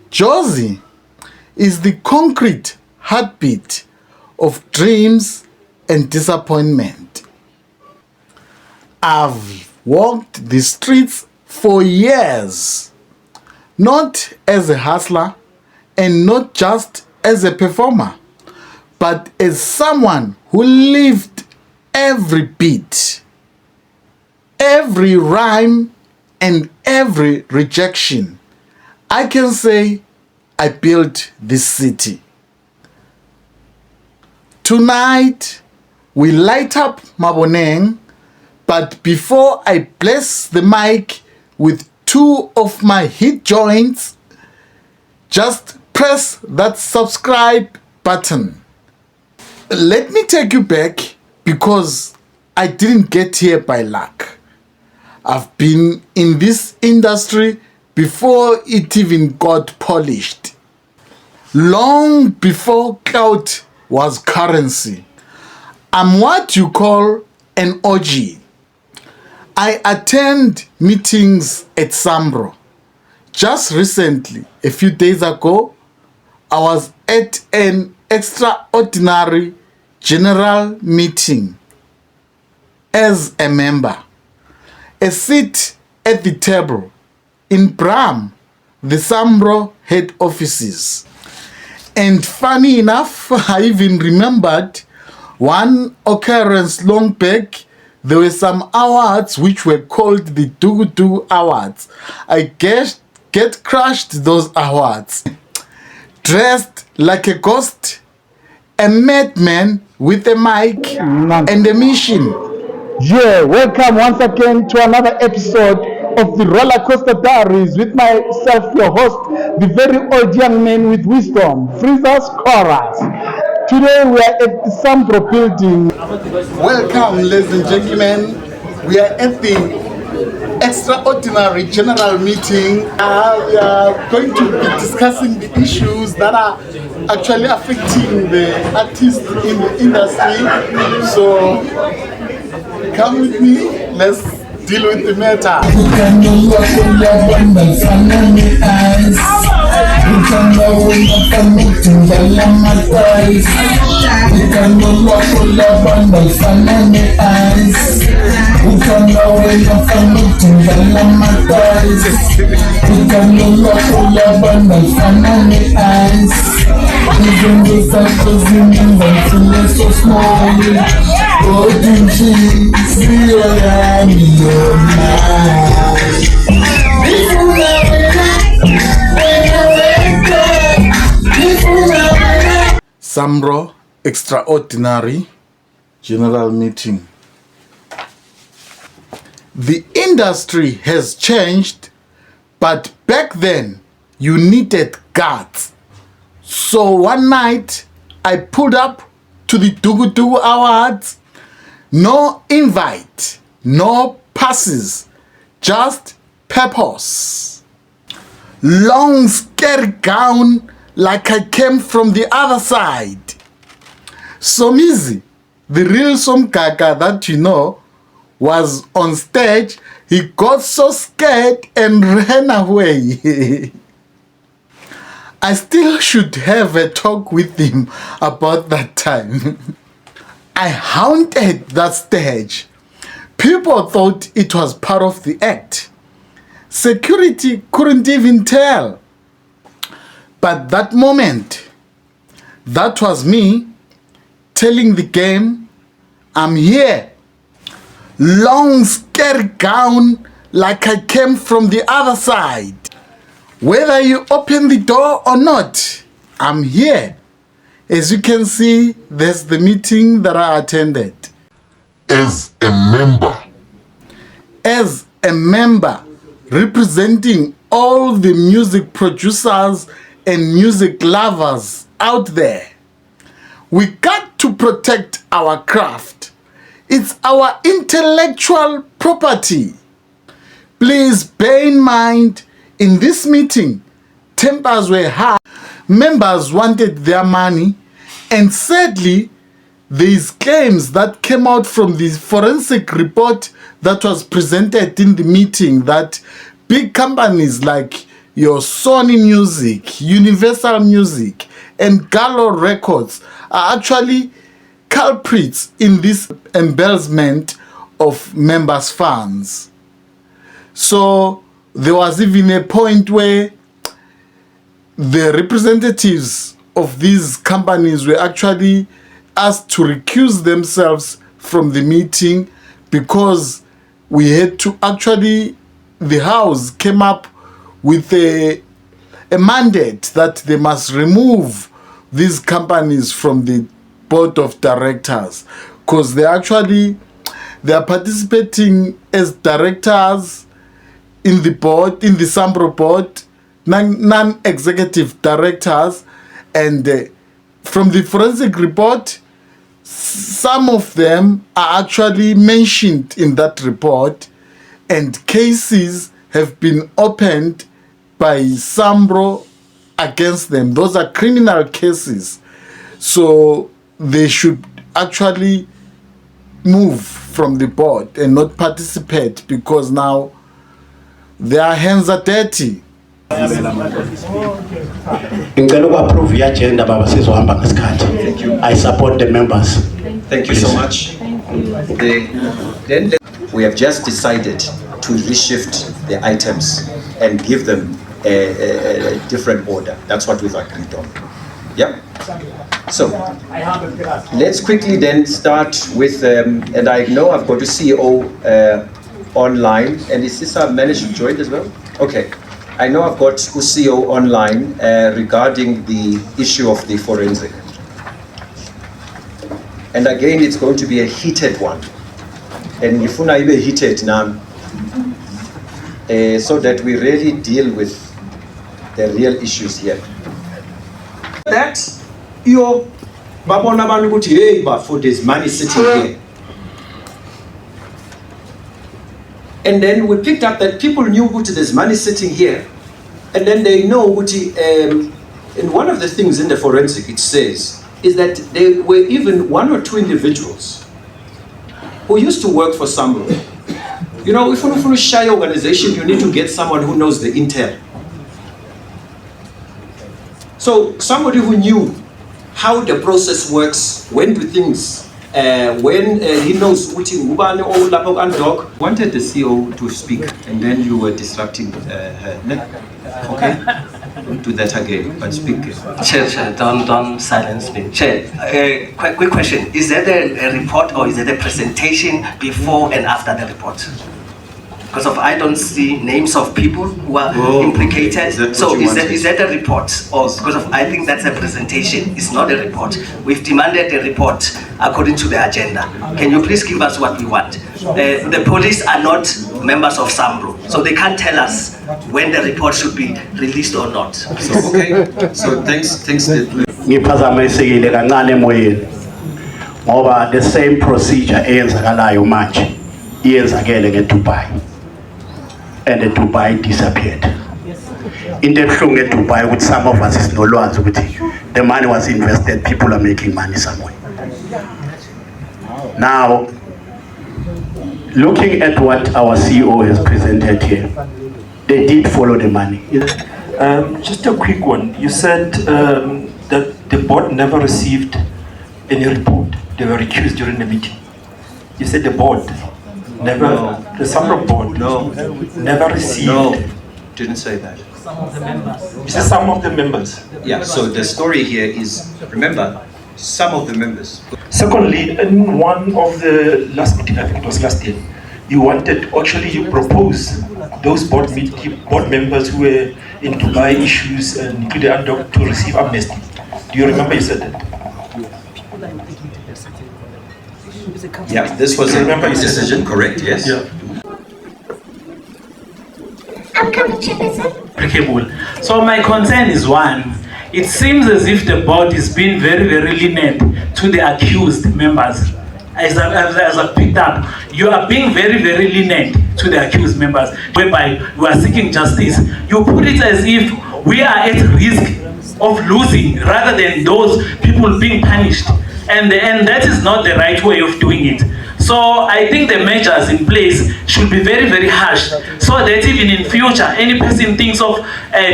Josie is the concrete heartbeat of dreams and disappointment. I've walked the streets for years, not as a hustler and not just as a performer, but as someone who lived every beat, every rhyme, and every rejection. I can say I built this city. Tonight, we light up Maboneng, but before I bless the mic with two of my hit joints, just press that subscribe button. Let me take you back because I didn't get here by luck. I've been in this industry before it even got polished. Long before clout was currency. I'm what you call an OG. I attend meetings at SAMRO. Just recently, a few days ago, I was at an extraordinary general meeting as a member. A seat at the table in Bram, the SAMRO head offices. And funny enough, I even remembered one occurrence long back. There were some awards which were called the Dugu Awards. I get crushed those awards. Dressed like a ghost, a madman with a mic and a mission. Yeah, welcome once again to another episode of the Roller Coaster Diaries with myself, your host, the very old young man with wisdom, Freezer's Chorus. Today we are at the SAMRO building. Welcome, ladies and gentlemen. We are at the extraordinary general meeting. We are going to be discussing the issues that are actually affecting the artists in the industry. So come with me, let's deal with the matter. SAMRO Extraordinary General Meeting. The industry has changed, but back then you needed guts. So one night I pulled up to the Dugu Awards. No invite, no passes, just purpose. Long scary gown like I came from the other side. Somizi, the real Somkaka that you know, was on stage. He got so scared and ran away. I still should have a talk with him about that time. I haunted that stage. People thought it was part of the act. Security couldn't even tell. But that moment, that was me telling the game, I'm here. Long scary gown like I came from the other side. Whether you open the door or not, I'm here. As you can see, there's the meeting that I attended. As a member representing all the music producers and music lovers out there, we got to protect our craft. It's our intellectual property. Please bear in mind, in this meeting, tempers were high. Members wanted their money, and sadly, these claims that came out from the forensic report that was presented in the meeting that big companies like your Sony Music, Universal Music, and Gallo Records are actually culprits in this embezzlement of members' funds. So there was even a point where the representatives of these companies were actually asked to recuse themselves from the meeting because we had to actually, the House came up with a mandate that they must remove these companies from the board of directors because they are participating as directors in the board, in the SAMRO board, non-executive directors, and from the forensic report, some of them are actually mentioned in that report, and cases have been opened by SAMRO against them. Those are criminal cases. So they should actually move from the board and not participate because now their hands are dirty. I support the members. Thank you so much. Then we have just decided to reshift the items and give them a different order. That's what we've agreed on. Yeah. So let's quickly then start with, and I know I've got a CEO online, and is this managed to join as well? Okay. I know I've got CEO online regarding the issue of the forensic. And again, it's going to be a heated one. And if una ibe heated now, so that we really deal with the real issues here. That your babona banu kuti hey but for this money sitting here. And then we picked up that people knew Guti there's money sitting here, and then they know Guti. And one of the things in the forensic it says is that there were even 1 or 2 individuals who used to work for SAMRO. You know, if you're a shy organization, you need to get someone who knows the intel. So somebody who knew how the process works, when do things. When he knows which Ubane or Lapok and Dog wanted the CEO to speak, and then you were disrupting her. Okay, don't do that again, but speak. Chair, don't silence me. Chair, quick question: is there a report or is there a presentation before and after the report? Because I don't see names of people who are implicated. So is that a report? Or because I think that's a presentation, it's not a report. We've demanded a report according to the agenda. Can you please give us what we want? The police are not members of SAMRO, so they can't tell us when the report should be released or not. So, okay, so thanks. Ngiphazamisekile kancane emoyeni ngoba the same procedure eyenzakalayo manje iyenzakele ngeDubai. And the Dubai disappeared. In the Dubai, with some of us is no longer the money was invested, people are making money somewhere. Now, looking at what our CEO has presented here, they did follow the money. Just a quick one. You said that the board never received any report. They were recused during the meeting. You said the board never, the SAMRO board never received. No, didn't say that. Some of the members. You said some of the members. Yeah, so the story here is, remember, some of the members. Secondly, in one of the last meeting, I think it was last year, you proposed those board members who were in Dubai issues and including UNDOC to receive amnesty. Do you remember you said that? Yeah, this was a decision, correct, yes? Yeah. I'm coming, Chairperson. Applicable. So my concern is one, it seems as if the board is being very, very lenient to the accused members. As I picked up, you are being very, very lenient to the accused members, whereby we are seeking justice. You put it as if we are at risk of losing rather than those people being punished. And that is not the right way of doing it. So I think the measures in place should be very, very harsh, so that even in future, any person thinks of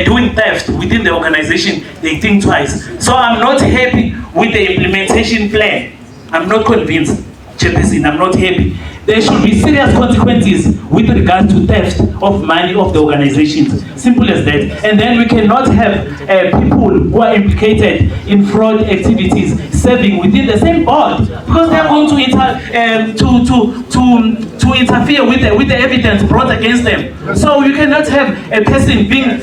doing theft within the organization, they think twice. So I'm not happy with the implementation plan. I'm not convinced, Chairperson, I'm not happy. There should be serious consequences with regards to theft of money of the organizations. Simple as that. And then we cannot have people who are implicated in fraud activities serving within the same board, because they are going to interfere with the evidence brought against them. So you cannot have a person being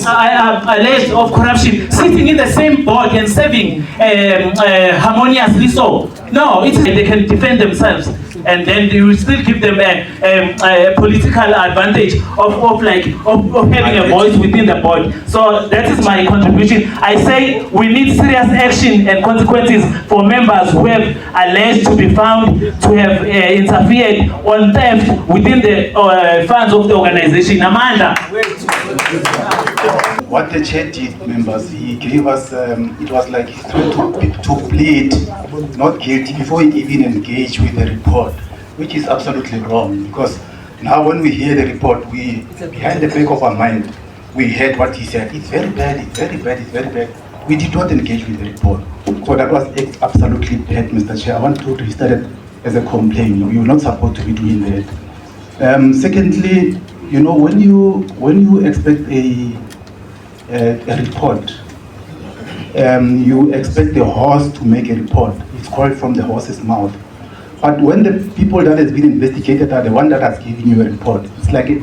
alleged of corruption sitting in the same board and serving harmoniously. So no, they can defend themselves, and then you will still give them a political advantage of having a voice within the board. So that is my contribution. I say we need serious action and consequences for members who have alleged to be found to have interfered on theft within the funds of the organization. Amanda. What the chair did, members, he gave us, it was like he tried to plead not guilty before he even engaged with the report, which is absolutely wrong, because now when we hear the report, we, behind the back of our mind, we heard what he said. It's very bad, it's very bad, it's very bad. We did not engage with the report. So that was absolutely bad, Mr. Chair. I want to register it as a complaint. We were not supposed to be doing that. Secondly, you know, when you expect a report, you expect the horse to make a report. It's called from the horse's mouth. But when the people that has been investigated are the one that has given you a report, it's like it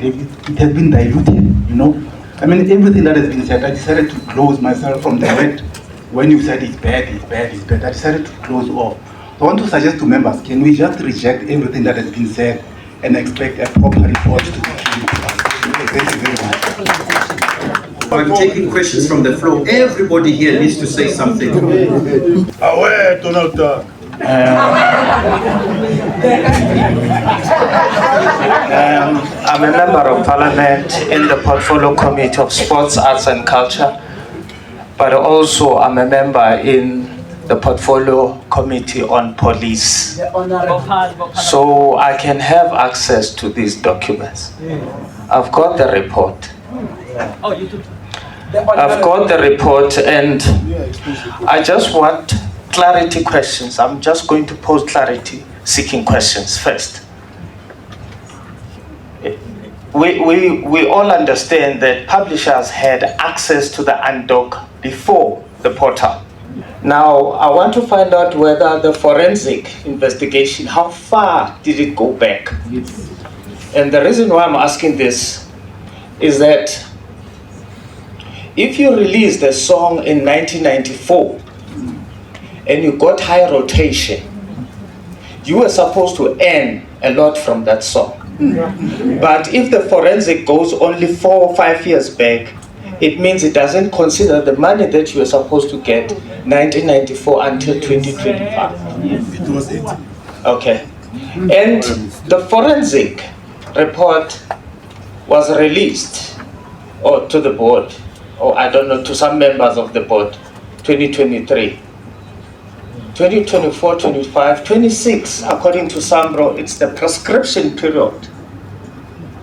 has been diluted, you know. I mean, everything that has been said, I decided to close myself from the word. When you said it's bad, it's bad, it's bad, I decided to close off. So I want to suggest to members, can we just reject everything that has been said and expect a proper report to be given to us? Thank you very much. I'm taking questions from the floor. Everybody here needs to say something. Away, Donald Duck. I'm a member of Parliament in the Portfolio Committee of Sports, Arts and Culture, but also I'm a member in the Portfolio Committee on Police. So I can have access to these documents. I've got the report. I've got the report, and I just want clarity questions. I'm just going to pose clarity seeking questions first. We all understand that publishers had access to the UNDOC before the portal. Now, I want to find out whether the forensic investigation, how far did it go back? And the reason why I'm asking this is that if you released a song in 1994 and you got high rotation, you were supposed to earn a lot from that song. But if the forensic goes only 4 or 5 years back, it means it doesn't consider the money that you were supposed to get 1994 until 2025. It was 8. Okay. And the forensic report was released to the board, or I don't know, to some members of the board, 2023. 2024, 25, 26, according to SAMRO, it's the prescription period.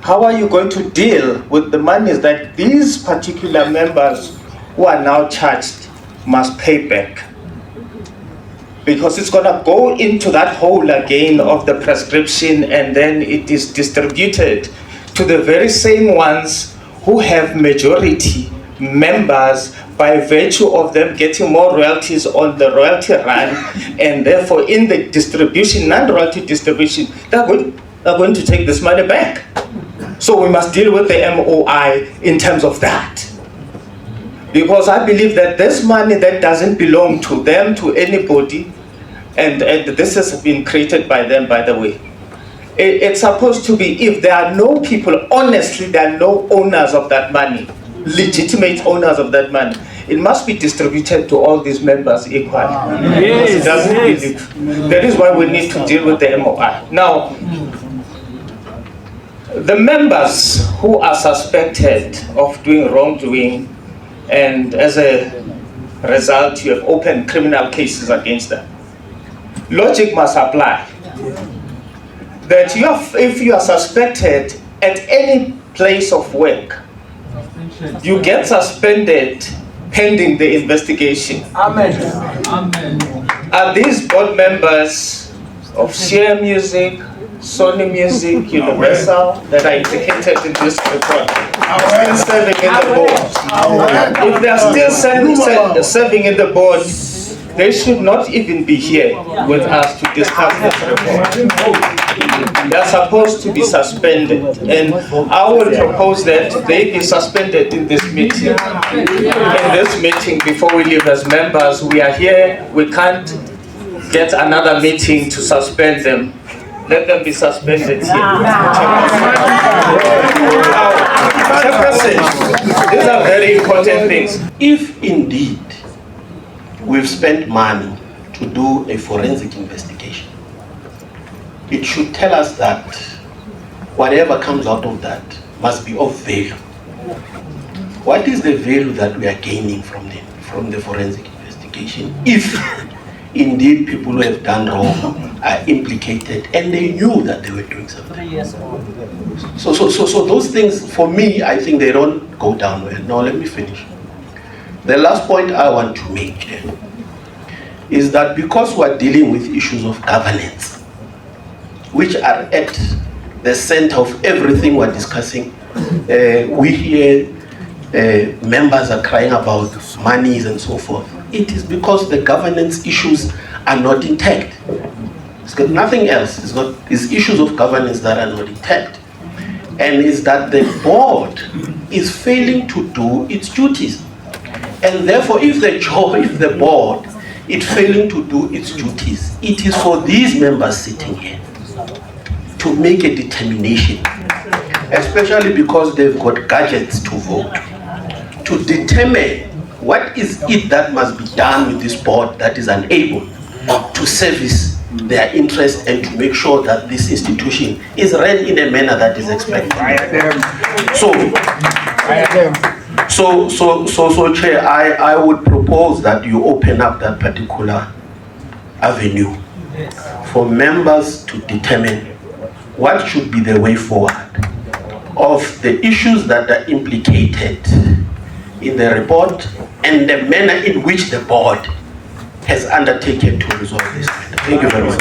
How are you going to deal with the monies that these particular members who are now charged must pay back? Because it's going to go into that hole again of the prescription, and then it is distributed to the very same ones who have majority members by virtue of them getting more royalties on the royalty run, and therefore in the distribution, non-royalty distribution, they're going to take this money back. So we must deal with the MOI in terms of that. Because I believe that this money that doesn't belong to them, to anybody, and this has been created by them, by the way, it's supposed to be, if there are no people, honestly, there are no owners of that money, legitimate owners of that money, it must be distributed to all these members equally. Yes, that is why we need to deal with the MOI. Now, the members who are suspected of doing wrongdoing, and as a result you have opened criminal cases against them, logic must apply. that if you are suspected at any place of work, you get suspended pending the investigation. Amen. Are these board members of Share Music, Sony Music, Universal that are indicated in this report still serving in the board? If they are still serving in the board, they should not even be here with us to discuss this report. They are supposed to be suspended, and I will propose that they be suspended in this meeting. In this meeting, before we leave as members, we are here, we can't get another meeting to suspend them. Let them be suspended here. These are very important things. If indeed we've spent money to do a forensic investigation, it should tell us that whatever comes out of that must be of value. What is the value that we are gaining from the forensic investigation if indeed people who have done wrong are implicated and they knew that they were doing something? So those things, for me, I think they don't go down well. Now let me finish. The last point I want to make is that because we're dealing with issues of governance, which are at the center of everything we're discussing, we hear members are crying about monies and so forth. It is because the governance issues are not intact. It's got nothing else. It's issues of governance that are not intact. And is that the board is failing to do its duties. And therefore, if the board is failing to do its duties, it is for these members sitting here to make a determination, especially because they've got gadgets to vote, to determine what is it that must be done with this board that is unable to service their interest and to make sure that this institution is run in a manner that is expected. So Chair, I would propose that you open up that particular avenue for members to determine what should be the way forward of the issues that are implicated in the report and the manner in which the board has undertaken to resolve this matter. Thank you very much.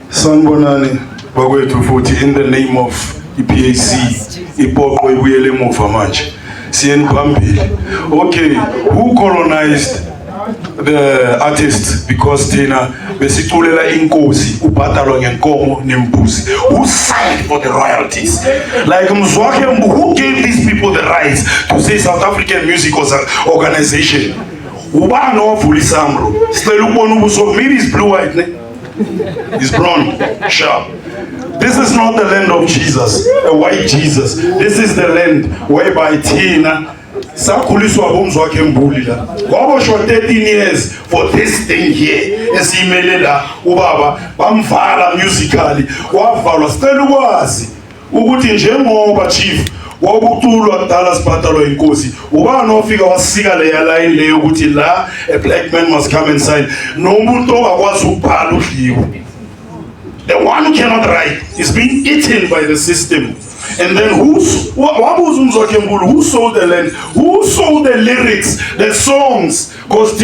Sanbonani Bagwetu Futi, in the name of EPAC, Ipokwe Wele Mufamaj, Sien Bambi. Okay, who colonized the artists? Because Tina besitulela inkosi ubhatalo ngenkomo nembuzi. Who signed for the royalties? Like Mzwake, who gave these people the rights to say South African Music Organization? Ubano of SAMRO. So maybe it's blue-white, it's blonde, sharp. This is not the land of Jesus, a white Jesus. This is the land whereby Tina sakhuliswa bomzwakhe mbulila wabosho 13 years for this thing here esimelela ubaba bamvala musically wavalwa. Sicela ukwazi ukuthi njengoba chief wakuculwa kudala sibhatalo inkosi ubani ofika wasika leya line leyo ukuthi la a black man must come and sign, nomuntu ongakwazi ukubhala udliwe. The one who cannot write is being eaten by the system. And then who sold the land? Who sold the lyrics, the songs? Because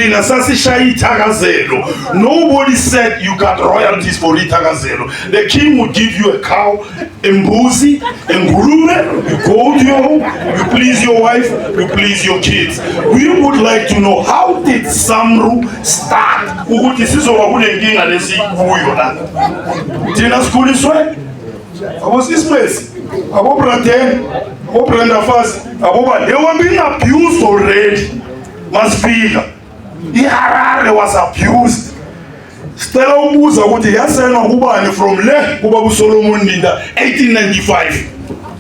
nobody said you got royalties for Itagazelo. The king would give you a cow, a mbuzi, a nguruwe, you go to your home, you please your wife, you please your kids. We would like to know, how did SAMRO start? I was this place. They were being abused already. Masfika. Iharare was abused. Stella Umuza would yasena ubani from Le Ubabu Solomon Ninda 1895.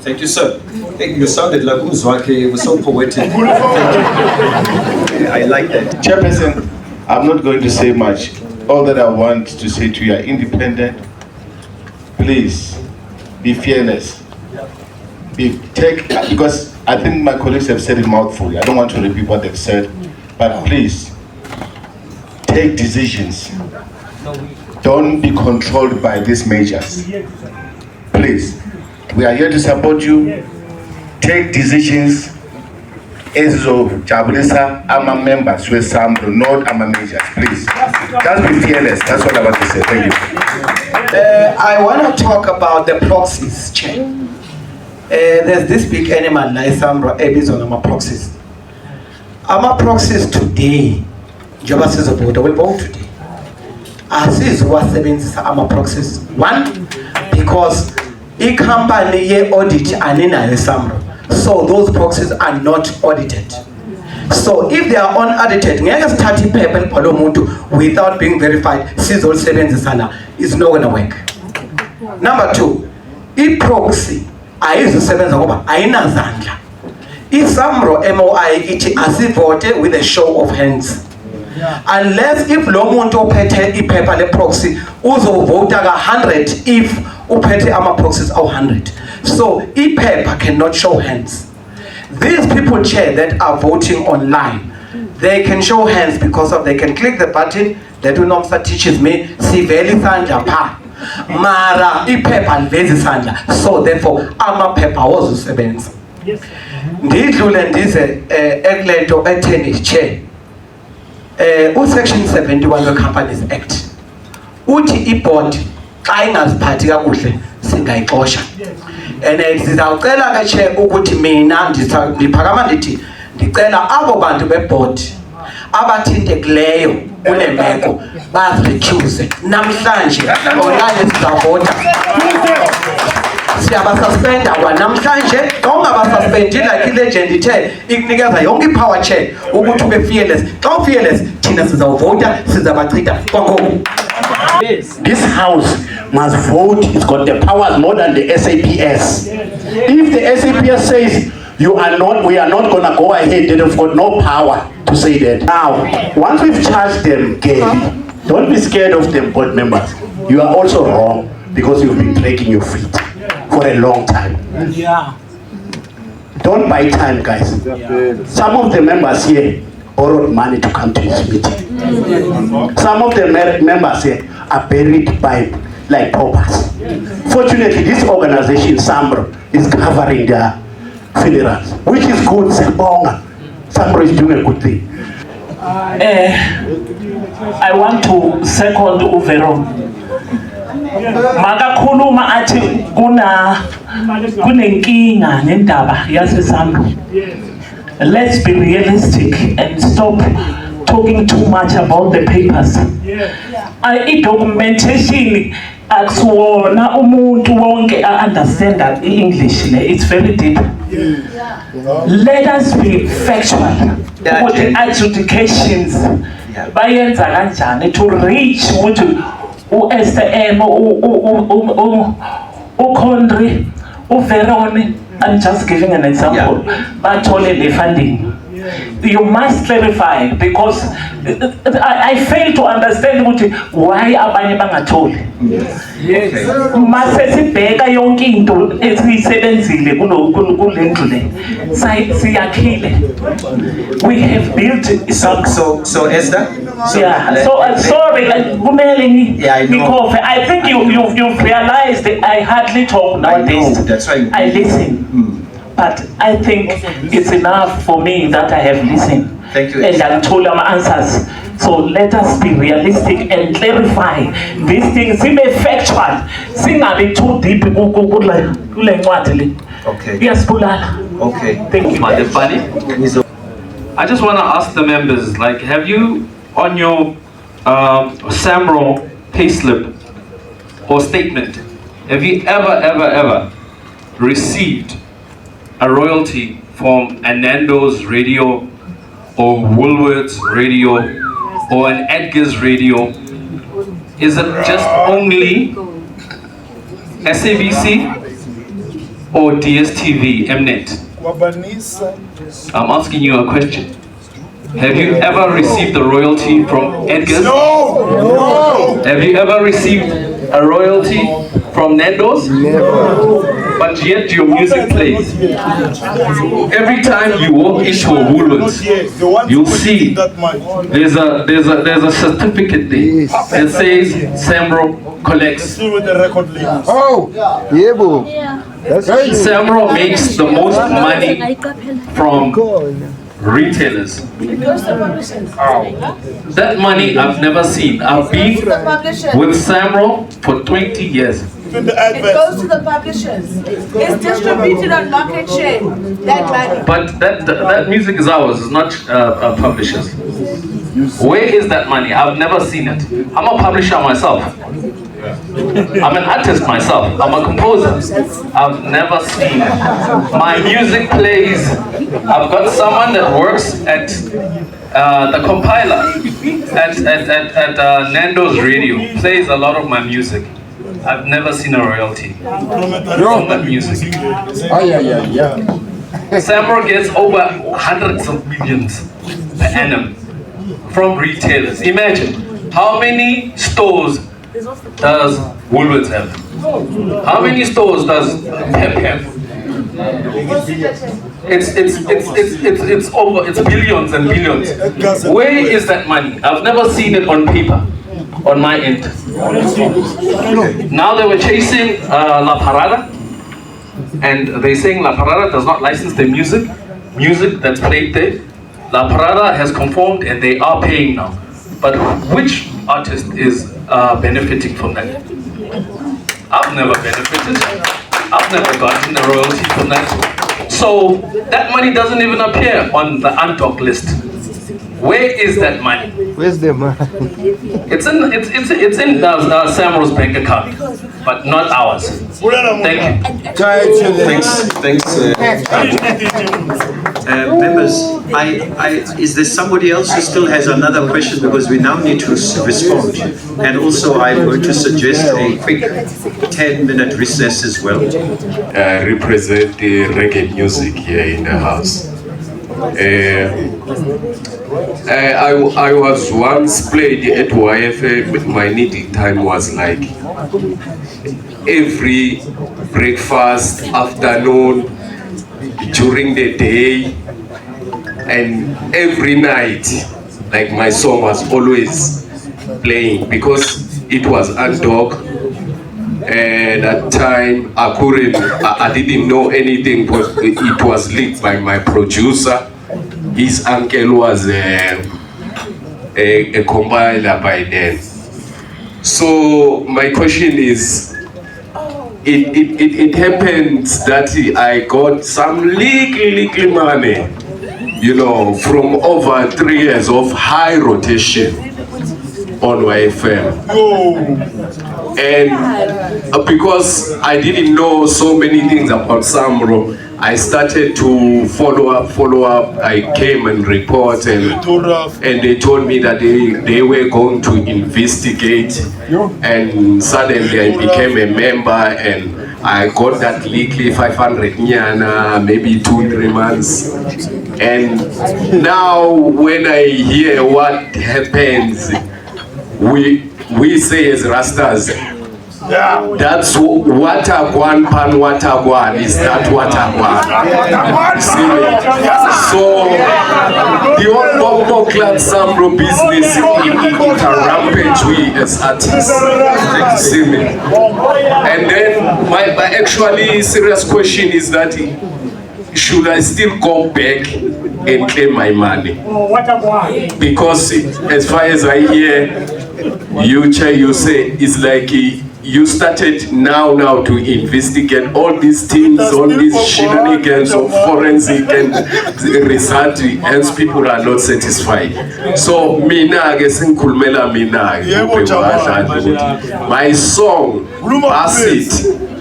Thank you, sir. You sounded like Umzwake. It was so poetic. I like that. Chairperson, I'm not going to say much. All that I want to say to you are independent. Please be fearless. Because I think my colleagues have said it mouthfully. I don't want to repeat what they've said, but please take decisions don't be controlled by these measures. Please, we are here to support you. Take decisions ezizojabulisa ama-members we-SAMRO, not ama-measures, please. Just be fearless, that's what I want to say. Thank you. I want to talk about the proxies, Chair. There's this big animal like SAMRO ebizwa ngama-proxies. Ama-proxies today, njengoba sizovote, we vote today. Asizuwasebenzisa ama-proxies. One, because i-company ye-audit aninayo SAMRO. So those proxies are not audited. So if they are unaudited, ngeke sithathe iphepha elibhalwe umuntu without being verified, sizolisebenzisana, it's not going to work. Number two, i-proxy ayizusebenza ngoba ayinazandla. I-SAMRO MOI ithi asivote with a show of hands. Unless if lo muntu ophethe iphepha le-proxy uzovota ka-100 if uphethe ama-proxies awu-100. So iphepha cannot show hands. These people, Chair, that are voting online, they can show hands because of they can click the button. That unomsa teaches me siveli sandla pa mara iphepha livezi sandla, so therefore amaphepha awozusebenza. Ndidlule ndize ekulento etheni, Chair. Section 71 we-Companies Act uthi i-board xa ingaziphathi kakuhle singayixosha. And sizawucela ke Chair ukuthi mina ndiphakama ndithi ndicela abo bantu be-board abathintekileyo kule meko bazirecuse namhlanje okanye sizavota. Siyabasuspenda kwanamhlanje, xa ungabasaspendi like ilegend ithe ikunikeza yonke ipower, Chair, ukuthi ube fearless. Xa u-fearless thina sizawuvota, sizabachitha kwangoku. This house must vote. It's got the powers more than the SAPS. If the SAPS says we are not gonna go ahead, then they've got no power to say that. Now, once we've charged them, Kelly, don't be scared of them, board members. You are also wrong because you've been dragging your feet for a long time. Yeah. Don't buy time, guys. Some of the members here borrowed money to come to this meeting. Some of the members here are buried by like paupers. Fortunately, this organization, SAMRO, is covering their funerals, which is good. SAMRO is doing a good thing. I want to second Uveron. Makakhuluma athi kunenkinga nendaba yase-SAMRO. Let's be realistic and stop talking too much about the papers. I-documentation akusiwona umuntu wonke understand that English. It's very deep. Let us be factual. With the adjudications bayenza kanjani to reach ukuthi u-Esther M, u-Condri, u-Verone, I'm just giving an example, bathole le funding. You must clarify, because I fail to understand why abanye bangatholi. Mase sibheka yonke into esiyisebenzile kule ndlu le siyakhile. We have built so Esther. Sorry, kumele I think you've realized that I hardly talk nowadays. That's right. I listen. But I think it's enough for me that I have listened. Thank you. And I'm told them answers. So let us be realistic and clarify these things. Seem factual. Singabe too deep. Okay. Yes, Pulala. Okay. Thank you. I just want to ask the members, like, have you on your SAMRO payslip or statement, have you ever received a royalty from a Nando's radio or Woolworths radio or an Edgar's radio? Is it just only SABC or DSTV, Mnet? I'm asking you a question. Have you ever received a royalty from Edgar's? No! Have you ever received a royalty from Nando's? Never. but yet your music plays. Every time you walk into a Woolworths, you'll see there's a certificate there that says SAMRO collects. Oh, yeah, boo. SAMRO makes the most money from retailers. That money I've never seen. I've been with SAMRO for 20 years. It goes to the publishers. It's distributed on market share. That money. But that music is ours. It's not publishers. Where is that money? I've never seen it. I'm a publisher myself. I'm an artist myself. I'm a composer. I've never seen it. My music plays. I've got someone that works at the compiler at Nando's Radio. Plays a lot of my music. I've never seen a royalty from that music. SAMRO gets over hundreds of millions per annum from retailers. Imagine, how many stores does Woolworths have? How many stores does Pep have? It's billions and billions. Where is that money? I've never seen it on paper. On my end. Now they were chasing La Parada, and they're saying La Parada does not license their music that's played there. La Parada has conformed and they are paying now. But which artist is benefiting from that? I've never benefited. I've never gotten a royalty from that. So that money doesn't even appear on the undocked list. Where is that money? Where's the money? It's in SAMRO's bank account, but not ours. Thank you. Thanks. Members, is there somebody else who still has another question, because we now need to respond, and also I'm going to suggest a quick 10-minute recess as well. I represent the reggae music here in the house. I was once played at YFA. My needing time was like every breakfast, afternoon, during the day, and every night. Like my song was always playing because it was undocked. And at that time I didn't know anything, but it was leaked by my producer. His uncle was a compiler by then. So my question is, it happens that I got some little money, you know, from over 3 years of high rotation on YFM. And because I didn't know so many things about SAMRO, I started to follow up. I came and report, and they told me that they were going to investigate, and suddenly I became a member, and I got that leakly 500 nyana, maybe 2-3 months. And now when I hear what happens, we say as Rastas, that's Watagwan pan Watagwan, is that Watagwan? So the whole Bobo Clan SAMRO business it a rampage we as artists. See me. And then my actually serious question is that, should I still go back and claim my money? Because as far as I hear you say, it's like you started now to investigate all these things, all these shenanigans of forensic and research, and people are not satisfied. So my song Basit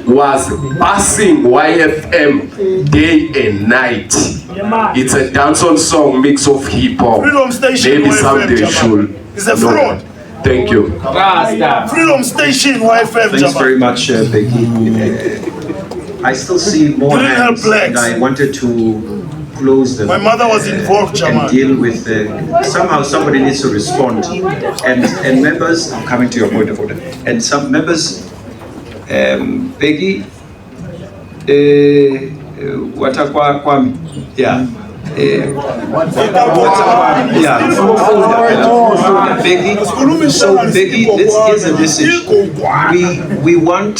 was passing YFM day and night. It's a dancehall song mix of hip hop. Maybe someday should. It's a fraud. Thank you. Freedom Station YFM. Thanks very much, Becky. I still see more hands, and I wanted to close the. My mother was involved, and deal with somehow somebody needs to respond, and members. I'm coming to your point of order, and some members. Becky, Kwami, yeah. Becky, so Becky, here's the message. We want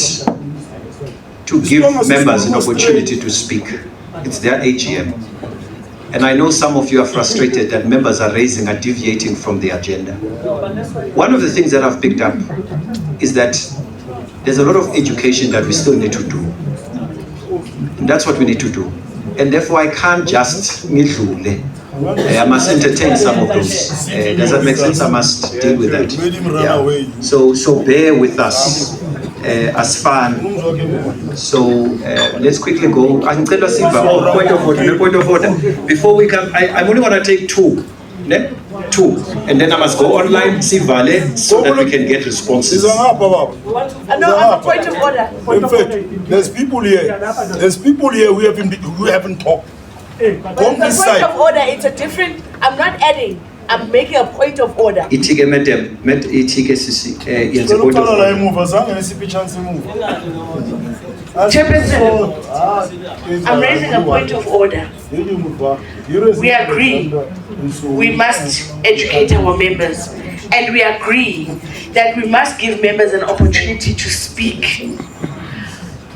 to give members an opportunity to speak. It's their AGM. And I know some of you are frustrated that members are deviating from the agenda. One of the things that I've picked up is that there's a lot of education that we still need to do. And that's what we need to do. And therefore I can't just I must entertain some of those. Does that make sense? I must deal with that. Yeah. So bear with us as fun. So let's quickly go. Point of order. Before we come, I only want to take two. Two. And then I must go online, see Vale, so that we can get responses. No, point of order. In fact, there's people here. There's people here who haven't talked. But the point of order, it's a different. I'm not adding. I'm making a point of order. Chairperson, I'm raising a point of order. We agree we must educate our members, and we agree that we must give members an opportunity to speak.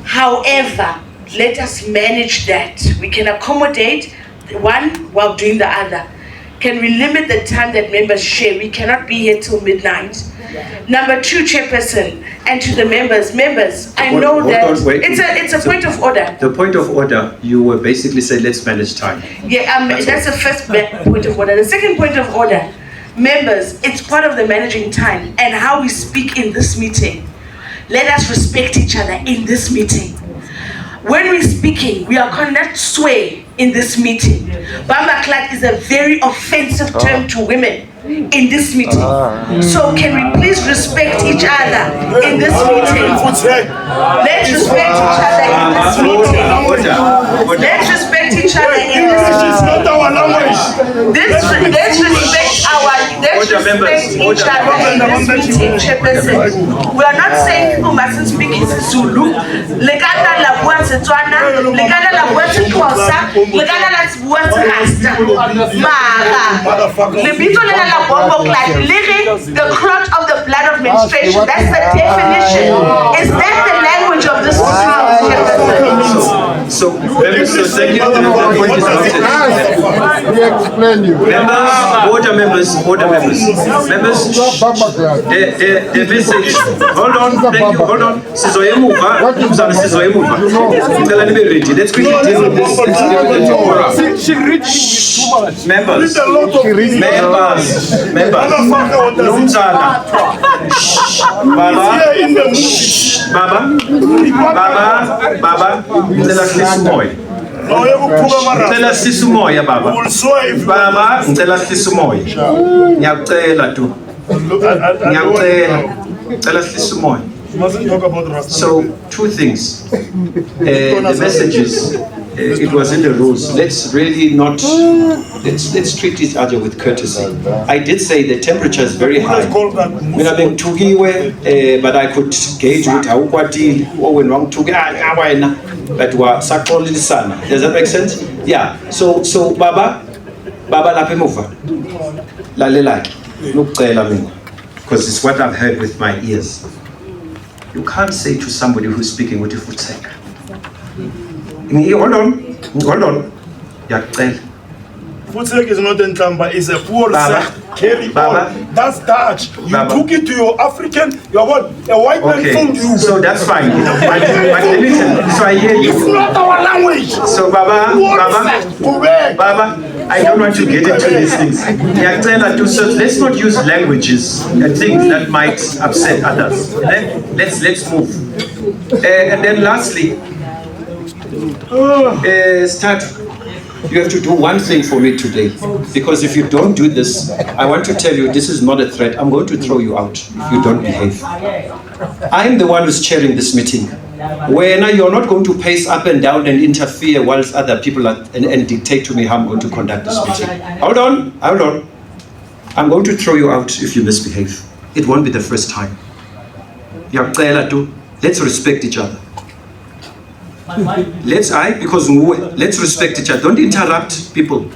However, let us manage that. We can accommodate one while doing the other. Can we limit the time that members share? We cannot be here till midnight. Number two, Chairperson, and to the members, I know that it's a point of order. The point of order, you were basically saying let's manage time. Yeah, that's the first point of order. The second point of order, members, it's part of the managing time and how we speak in this meeting. Let us respect each other in this meeting. When we're speaking, we cannot sway in this meeting. Bamba Clat is a very offensive term to women in this meeting. So can we please respect each other in this meeting? Let's respect each other in this meeting. Let's respect each other in this meeting. Let's respect each other in this meeting, Chairperson. We are not saying people mustn't speak in Zulu. Lekana la bua Setswana, lekana la bua Xhosa, lekana la bua Rasta. Lebito le la bombo clot, the clot of the blood of menstruation. That's the definition. Is that the language of this So thank you. The point is noted. We explain you. Order members. The message. Hold on, thank you. Hold on. Let's quickly deal with this. Members. Baba. Ngicela sisi umoya baba. Baba, ngicela sisi umoya. Ngiyacela tu. Ngicela sisi umoya. So, two things. The messages, it was in the rules. Let's really not, let's treat each other with courtesy. I did say the temperature is very high. But I could gauge with how but does that make sense? Yeah. So Baba Lapemufa. Because it's what I've heard with my ears. You can't say to somebody who's speaking with your foot sake. Hold on. Futsek is not in Tamba, it's a poor carry on. That's Dutch. You took it to your African, a white man told you. So that's fine. But listen, so I hear you. It's not our language. So Baba, I don't want to get into these things. So let's not use languages and things that might upset others. Let's move. And then lastly, you have to do one thing for me today, because if you don't do this, I want to tell you this is not a threat. I'm going to throw you out if you don't behave. I'm the one who's chairing this meeting. When you're not going to pace up and down and interfere whilst other people are, and dictate to me how I'm going to conduct this meeting. Hold on. I'm going to throw you out if you misbehave. It won't be the first time. Let's respect each other. let's respect each other. Don't interrupt people.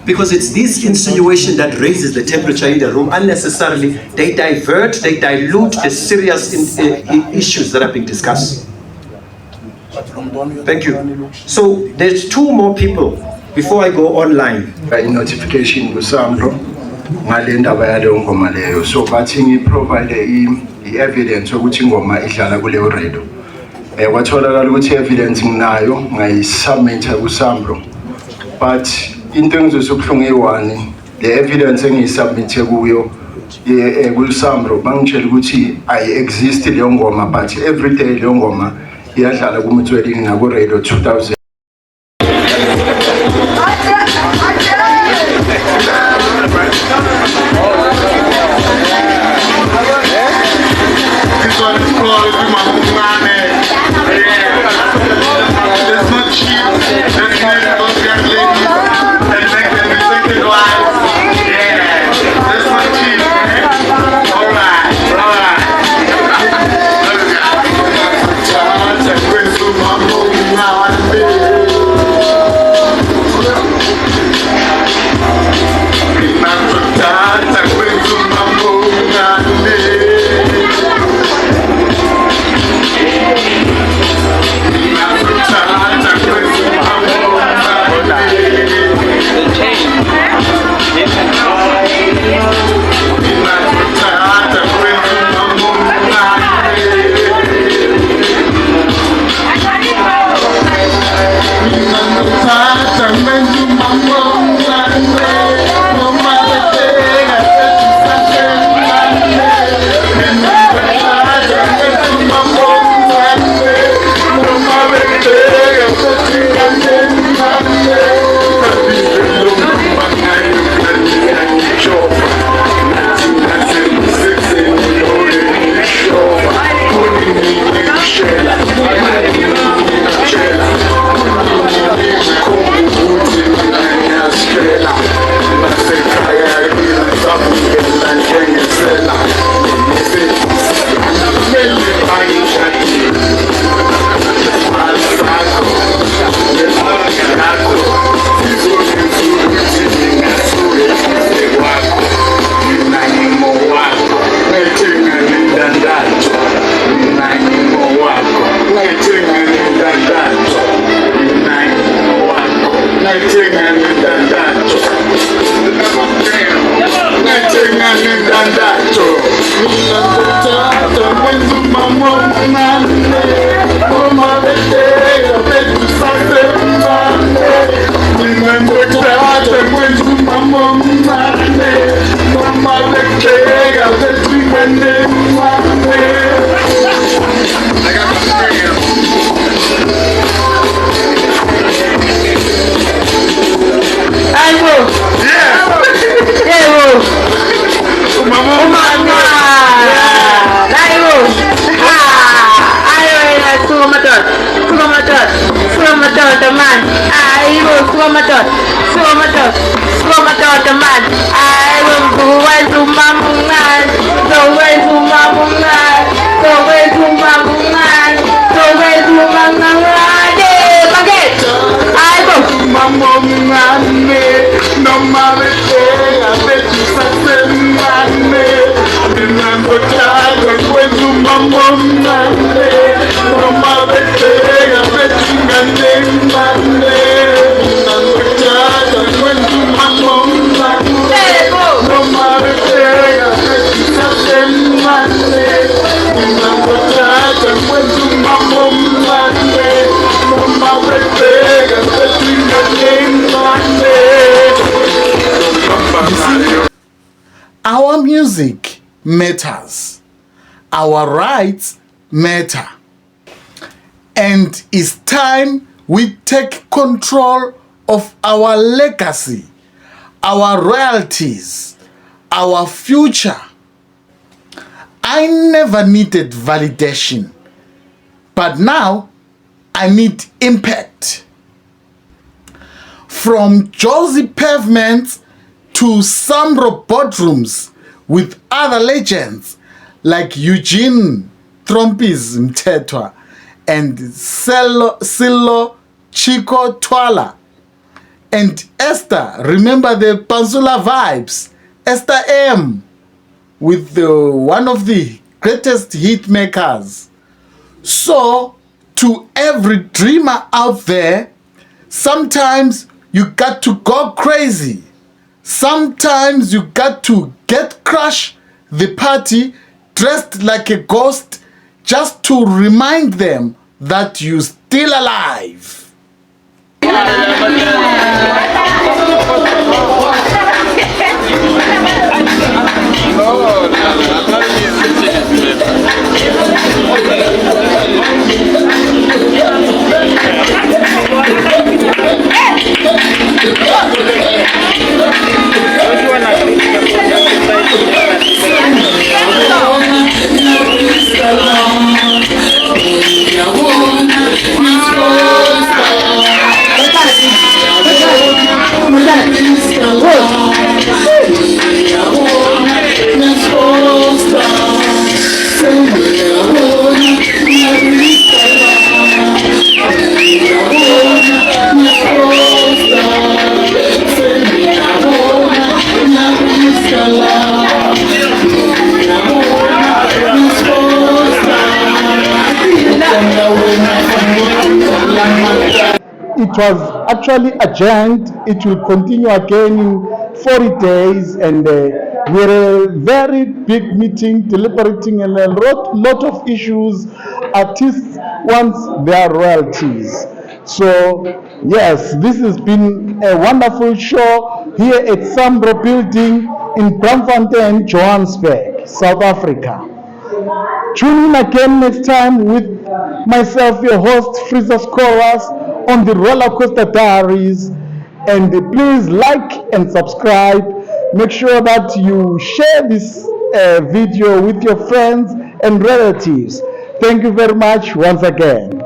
Because it's this insinuation that raises the temperature in the room unnecessarily. They divert, they dilute the serious issues that are being discussed. Thank you. So there's two more people before I go online. By notification to SAMRO, Malenda Bayado Ngomaleo. So Batingi provide the evidence of which Ngoma Ishala Guleo Redo. What all evidence nayo ngai submit to SAMRO. But in terms of Sukrungiwani, the evidence in submitted kuyo SAMRO, Bangchel Gucci, I existed Yongoma, but every day Yongoma, Yashala Gumutuedi in Agoredo 2000. Our music matters. Our rights matter. And it's time we take control of our legacy, our royalties, our future. I never needed validation, but now I need impact. From Josie pavements to SAMRO boardrooms with other legends like Eugene Trompis Mtetwa and Silo Chico Twala. And Esther, remember the Pansula vibes. Esther M with one of the greatest hit makers. So, to every dreamer out there, sometimes you got to go crazy. Sometimes you got to get crush the party dressed like a ghost just to remind them that you're still alive. It was actually adjourned. It will continue again in 40 days, and we had a very big meeting deliberating on a lot of issues. Artists want their royalties. So yes, this has been a wonderful show here at SAMRO building in Braamfontein, Johannesburg, South Africa. Tune in again next time with myself, your host, Freezer's Chorus, on the Roller Coaster Diaries. And please like and subscribe. Make sure that you share this video with your friends and relatives. Thank you very much once again.